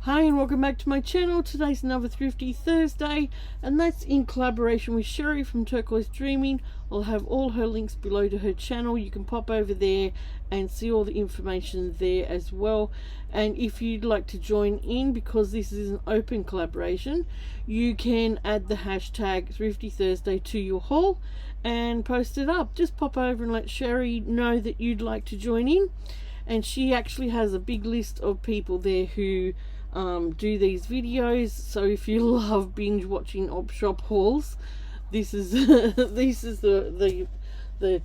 Hi and welcome back to my channel. Today's another Thrifty Thursday, and that's in collaboration with Sheree from Turquoise Dreaming. I'll have all her links below to her channel. You can pop over there and see all the information there as well. And if you'd like to join in, because this is an open collaboration, you can add the hashtag Thrifty Thursday to your haul and post it up. Just pop over and let Sheree know that you'd like to join in. And she actually has a big list of people there who do these videos. So if you love binge watching op shop hauls, this is this is the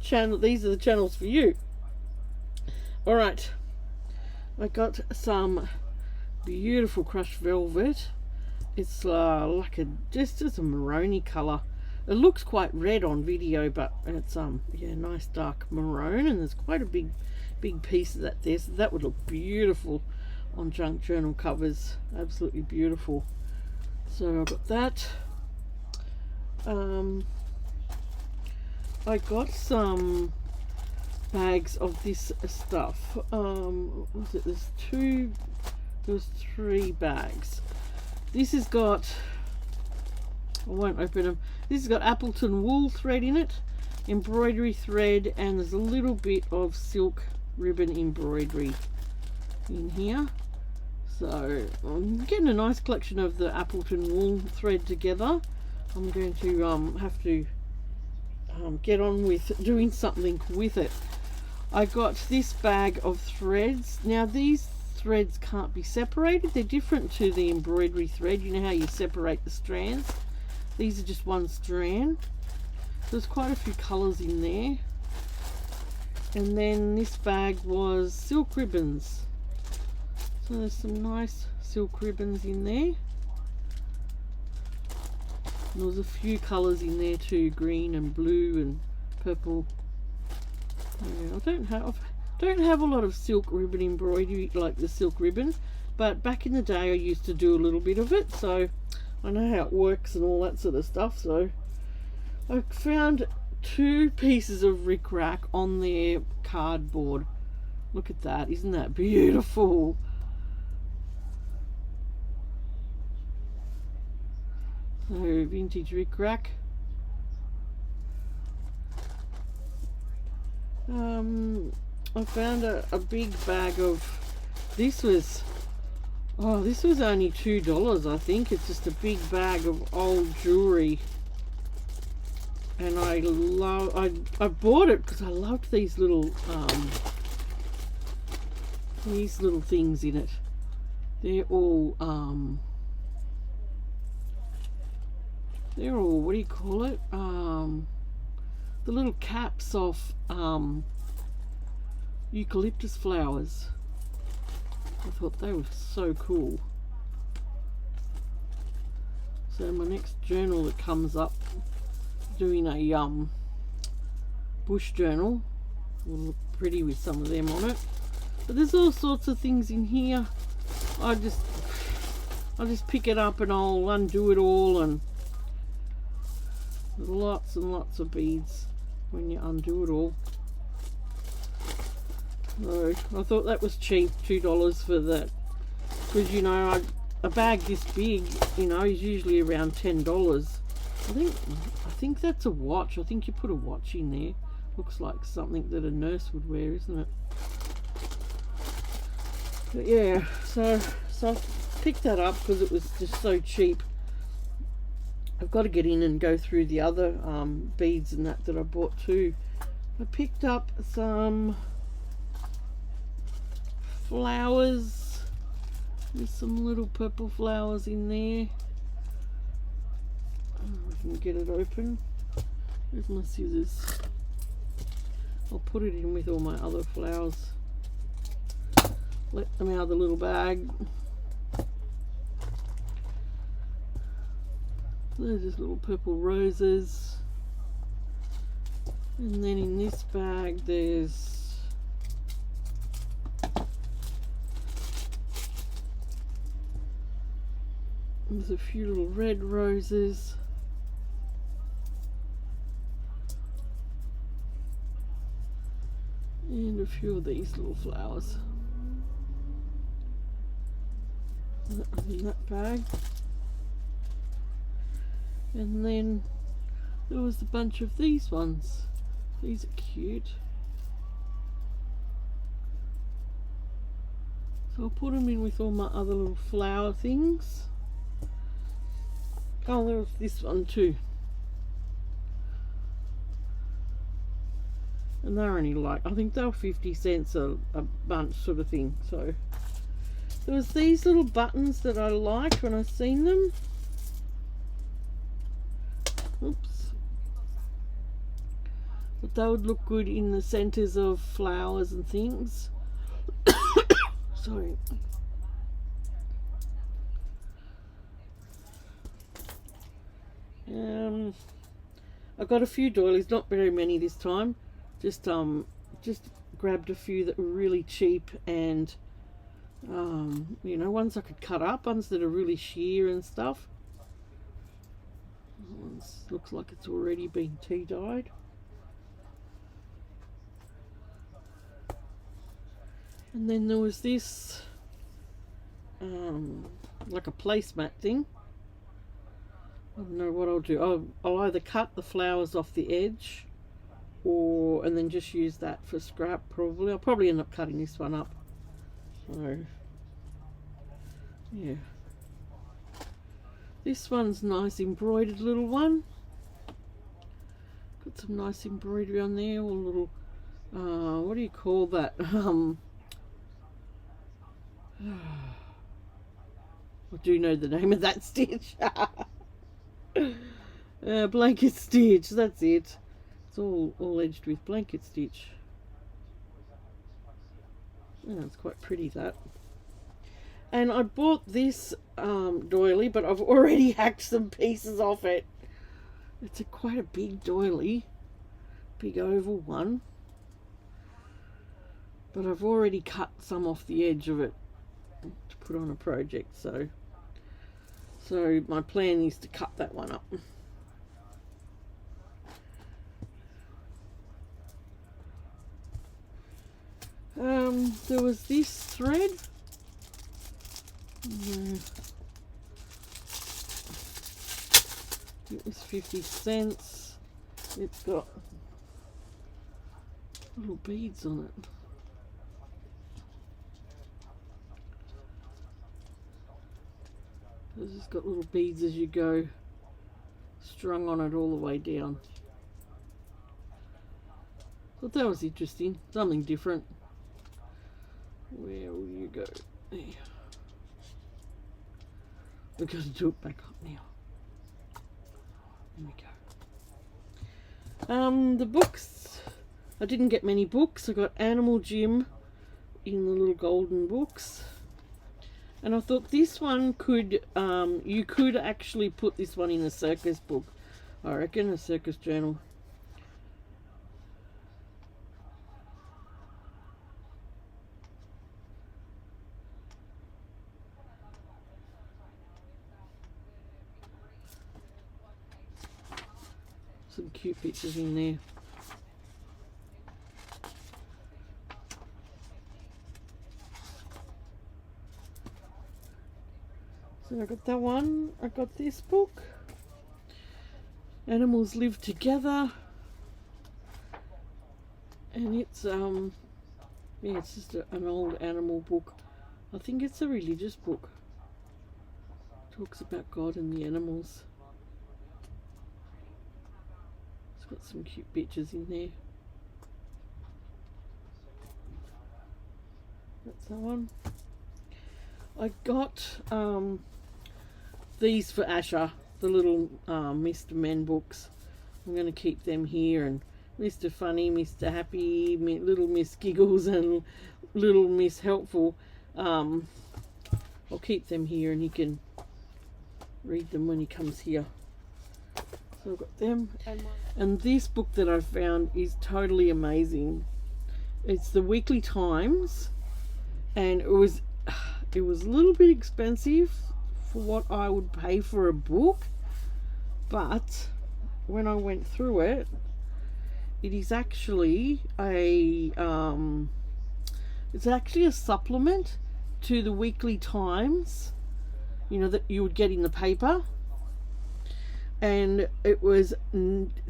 channel. These are the channels for you. All right, I got some beautiful crushed velvet. It's like just a maroony color. It looks quite red on video, but it's yeah, nice dark maroon, and there's quite a big piece of that there, so that would look beautiful on junk journal covers. Absolutely beautiful. So I got that. I got some bags of this stuff. What was it? There's 3 bags. This has got, I won't open them. This has got Appleton wool thread in it, embroidery thread, and there's a little bit of silk ribbon embroidery in here. So I'm getting a nice collection of the Appleton wool thread together. I'm going to have to get on with doing something with it. I got this bag of threads. Now these threads can't be separated. They're different to the embroidery thread. You know how you separate the strands? These are just one strand. There's quite a few colours in there. And then this bag was silk ribbons. So there's some nice silk ribbons in there. And there's a few colours in there too, green and blue and purple. Yeah, I don't have a lot of silk ribbon embroidery like the silk ribbon, but back in the day I used to do a little bit of it, so I know how it works and all that sort of stuff. So I found 2 pieces of rickrack on their cardboard. Look at that, isn't that beautiful? So vintage rickrack. I found a big bag of, this was only $2, I think. It's just a big bag of old jewelry, and I bought it because I loved these little things in it. They're all what do you call it, the little caps of eucalyptus flowers. I thought they were so cool. So my next journal that comes up, doing a bush journal, will look pretty with some of them on it. But there's all sorts of things in here. I'll just pick it up and I'll undo it all, and there's lots and lots of beads when you undo it all. So I thought that was cheap, $2 for that, because you know a bag this big, you know, is usually around $10. I think that's a watch. I think you put a watch in there. Looks like something that a nurse would wear, isn't it? But yeah, so I picked that up because it was just so cheap. I've got to get in and go through the other beads and that I bought too. I picked up some flowers. There's some little purple flowers in there. I can get it open. Where's my scissors? I'll put it in with all my other flowers. Let them out of the little bag. There's just little purple roses. And then in this bag there's a few little red roses. And a few of these little flowers. in that bag. And then there was a bunch of these ones. These are cute. So I'll put them in with all my other little flower things. Oh, there was this one too. And they're only like, I think they were 50 cents a bunch sort of thing. So there was these little buttons that I liked when I seen them. Oops. But they would look good in the centers of flowers and things. Sorry. I got a few doilies, not very many this time. Just grabbed a few that were really cheap and you know, ones I could cut up, ones that are really sheer and stuff. This looks like it's already been tea dyed. And then there was this like a placemat thing. I don't know what I'll do. I'll either cut the flowers off the edge and then just use that for scrap probably. I'll probably end up cutting this one up. So yeah. This one's nice embroidered little one. Got some nice embroidery on there, all little what do you call that? I do know the name of that stitch. Blanket stitch, that's it. It's all edged with blanket stitch. Yeah, it's quite pretty, that. And I bought this doily, but I've already hacked some pieces off it. It's quite a big doily, big oval one. But I've already cut some off the edge of it to put on a project, so my plan is to cut that one up. There was this thread. It was 50 cents. It's got little beads on it. This has got little beads as you go, strung on it all the way down. Thought that was interesting, something different. Where will you go? There. We're going to do it back up now. There we go. The books. I didn't get many books. I got Animal Gym in the little golden books. And I thought this one could, you could actually put this one in a circus book. I reckon, a circus journal. Some cute pictures in there. So I got that one. I got this book. Animals Live Together. And it's yeah, it's just an old animal book. I think it's a religious book. It talks about God and the animals. Got some cute pictures in there. That's that one. I got these for Asher, the little Mr. Men books. I'm going to keep them here, and Mr. Funny, Mr. Happy, Little Miss Giggles, and Little Miss Helpful. I'll keep them here, and he can read them when he comes here. So I've got them, and this book that I found is totally amazing. It's the Weekly Times, and it was a little bit expensive for what I would pay for a book, but when I went through it, it is actually a supplement to the Weekly Times you know, that you would get in the paper. And it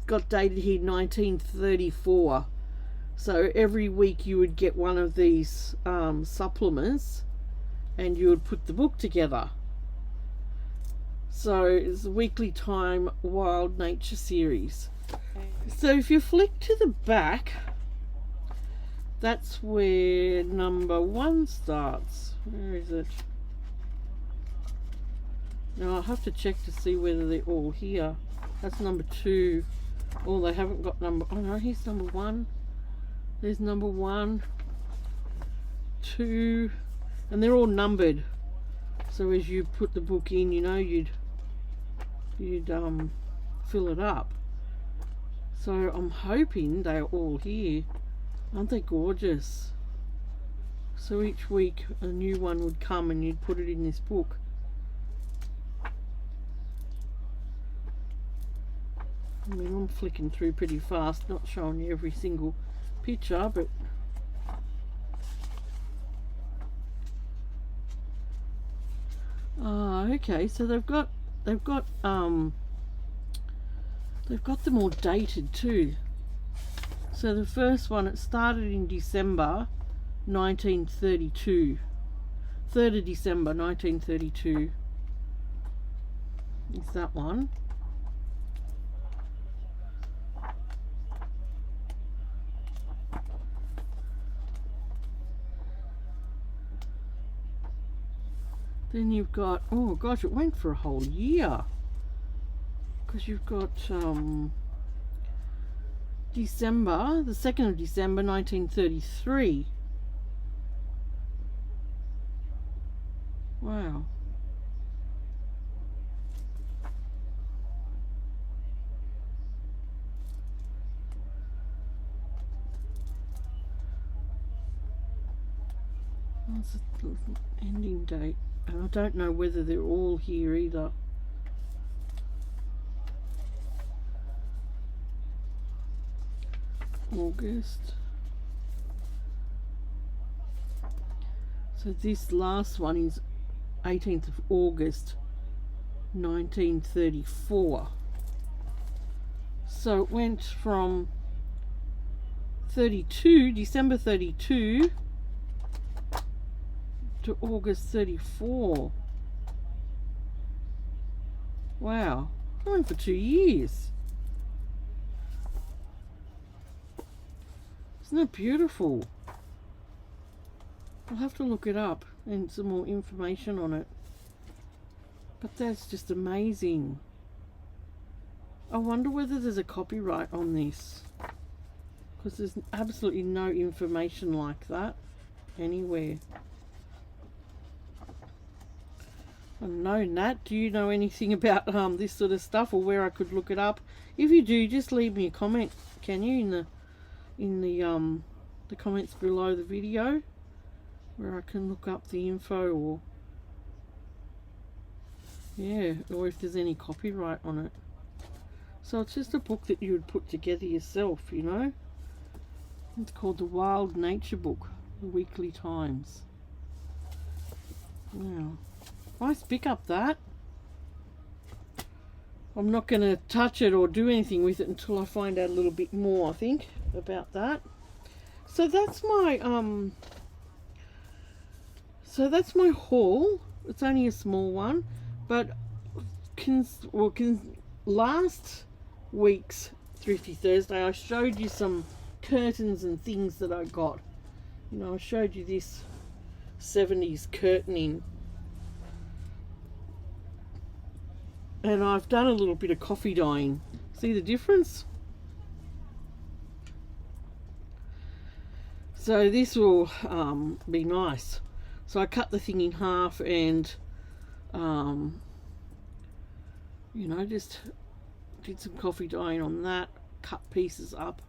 got dated here 1934. So every week you would get one of these supplements, and you would put the book together. So it's a weekly time Wild Nature series. So if you flick to the back, that's where number 1 starts. Where is it? Now I'll have to check to see whether they're all here. That's number 2. Oh, they haven't got number... Oh no, here's number 1. There's number 1, 2, and they're all numbered. So as you put the book in, you know, you'd fill it up. So I'm hoping they're all here. Aren't they gorgeous? So each week a new one would come and you'd put it in this book. I mean, I'm flicking through pretty fast, not showing you every single picture, but okay, so they've got them all dated too. So the first one, it started in December 1932. 3rd of December 1932 is that one. Then you've got, oh gosh, it went for a whole year, because you've got December, the 2nd of December 1933. Wow. What's the ending date? I don't know whether they're all here either. August. So this last one is 18th of August 1934. So it went from 32, December 32 to August 34. Wow, going for 2 years. Isn't that beautiful? I'll have to look it up and some more information on it. But that's just amazing. I wonder whether there's a copyright on this, because there's absolutely no information like that anywhere. I don't know, Nat, do you know anything about this sort of stuff, or where I could look it up? If you do, just leave me a comment, can you, in the comments below the video, where I can look up the info, or yeah, or if there's any copyright on it. So it's just a book that you would put together yourself, you know. It's called the Wild Nature Book, the Weekly Times. Wow. Nice pick up, that. I'm not going to touch it or do anything with it until I find out a little bit more, I think, about that. So that's my haul. It's only a small one, but last week's Thrifty Thursday I showed you some curtains and things that I got. You know, I showed you this 70s curtaining. And I've done a little bit of coffee dyeing. See the difference? So this will be nice. So I cut the thing in half and, you know, just did some coffee dyeing on that, cut pieces up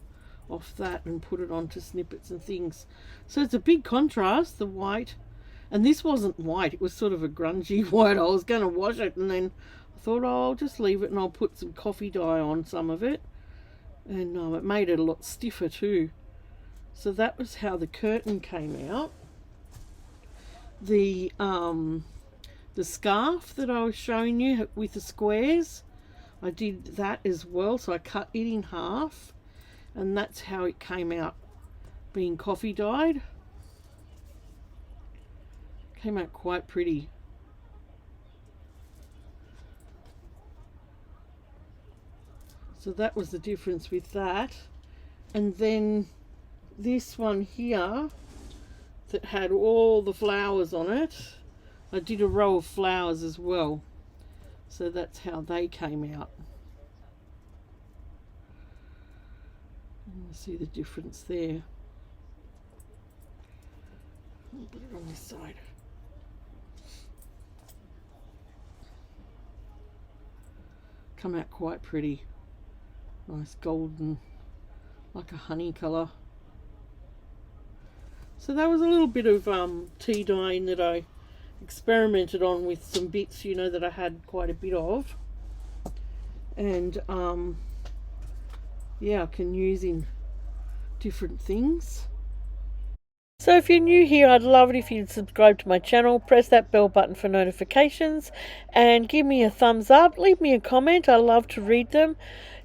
off that and put it onto snippets and things. So it's a big contrast, the white. And this wasn't white, it was sort of a grungy white. I was going to wash it and then I thought, oh, I'll just leave it and I'll put some coffee dye on some of it. And it made it a lot stiffer too. So that was how the curtain came out. The the scarf that I was showing you with the squares. I did that as well, so I cut it in half, and that's how it came out, being coffee dyed. Came out quite pretty. So that was the difference with that. And then this one here that had all the flowers on it, I did a row of flowers as well. So that's how they came out. You see the difference there. I'll put it on this side. Come out quite pretty. Nice golden, like a honey colour. So that was a little bit of tea dyeing that I experimented on with some bits, you know, that I had quite a bit of. And yeah, I can use in different things. So if you're new here, I'd love it if you'd subscribe to my channel, press that bell button for notifications, and give me a thumbs up. Leave me a comment. I love to read them.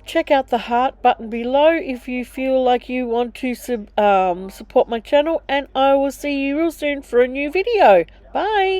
Check out the heart button below if you feel like you want to support my channel, and I will see you real soon for a new video. Bye.